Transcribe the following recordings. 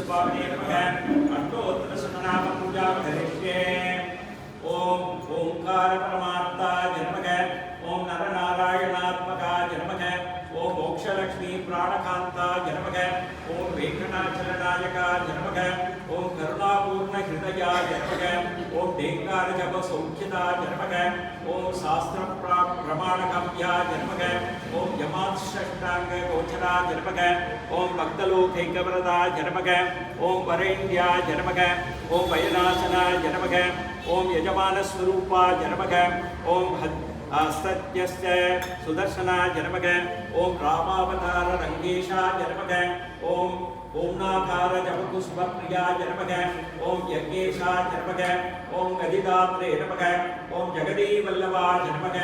स्वामिने नमः अष्टोत्तर शतनाम पूजा करिष्ये ओम ओंकार परमात्माय नमः ओम नरनारायणात्मकाय नमः ओम मोक्षलक्ष्मी प्राणकांताय नमः ओम वेंकटाचलनायकाय नमः ओम करुणापूर्ण हृदयाय नमः ओम डेंकार जप सौख्यताय नमः ओम शास्त्र प्रमाणकाम्याय नमः ओम यमाष्टांग गोचराय नमः ओम भक्तलोकैकवरदाय नमः ओम वरेण्याय नमः ओम वयनाशनाय नमः ओम यजमानस्वरूपाय नमः ओम सत्यस्य सुदर्शनाय नमः ओम रामावतार रंगेशाय नमः ओम ओमनाकार जपकुष्मप्रियाय नमः ओम यज्ञेशाय नमः ओम गदिदात्रे नमः ओम जगदीवल्लभाय नमः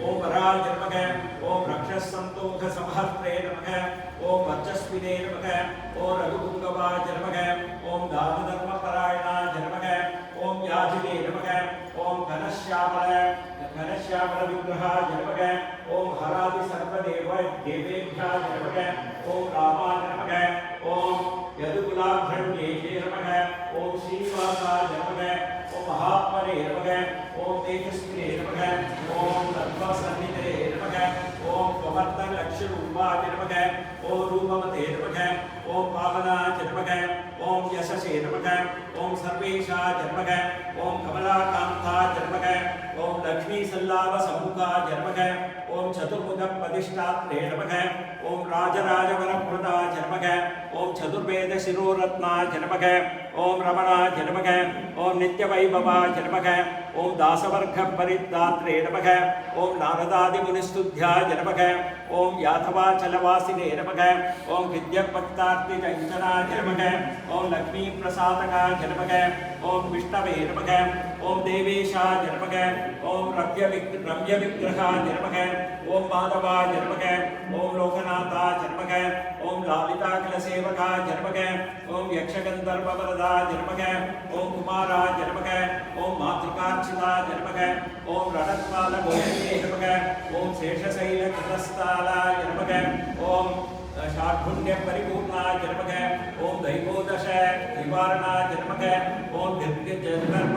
ओम वराय नमः ओम रक्षसंतोष समहर्त्रे नमः ओम वर्चस्विने नमः ओम रघुपुंगवाय नमः ओम दानधर्मपरायणाय नमः ओम याजिने नमः ओम घनश्यामल विग्रहाय नमः ओम हरादि सर्वदेव देवेभ्याय नमः ओम रामाय नमः ओम यदुकुलाभ्रण्ये नमः ओम श्रीनिवासाय नमः ओम महात्मने नमः ओम तेजस्विने नमः ओम तत्त्वसन्निधे नमः ओम कवर्तलक्ष्यरूपाय नमः ओम रूपमते नमः ओम पावनाय नमः ओम यशसे नमः ओम सर्वेशाय नमः ओम कमलाकान्ताय नमः ओम लक्ष्मी सल्लाभ सम्मुखाय नमः ओम चतुर्मुख प्रतिष्ठात्रे नमः ओम राजराजवरप्रदाय नमः ओम चतुर्वेद शिरोरत्नाय नमः ओम रमणाय नमः ओम नित्यवैभवाय नमः ओम दासवर्ग परित्रात्रे नमः ओम नारदादि मुनिस्तुभ्याय नमः ओम याथवाचलवासिने नमः ओम विद्याभक्तार्ति जंजनाय नमः ओम लक्ष्मी प्रसादकाय नमः ओम विष्णवे नमः ओम देवेशाय नमः ओम रम्य विग्रहाय नमः ओम माधवाय नमः ओम लोकनाथाय नमः ओम लालिताखिलसेवकाय नमः ओम यक्षगन्धर्ववरदाय नमः ओम कुमाराय नमः ओम मातृकार्चिताय नमः ओम रणत्पालगोविन्दे नमः ओम शेषशैलकृतस्थालाय नमः ओम शार्दुल्य परिपूर्णाय नमः ओम दैवोदश निवारणाय नमः ओम दीर्घजन्म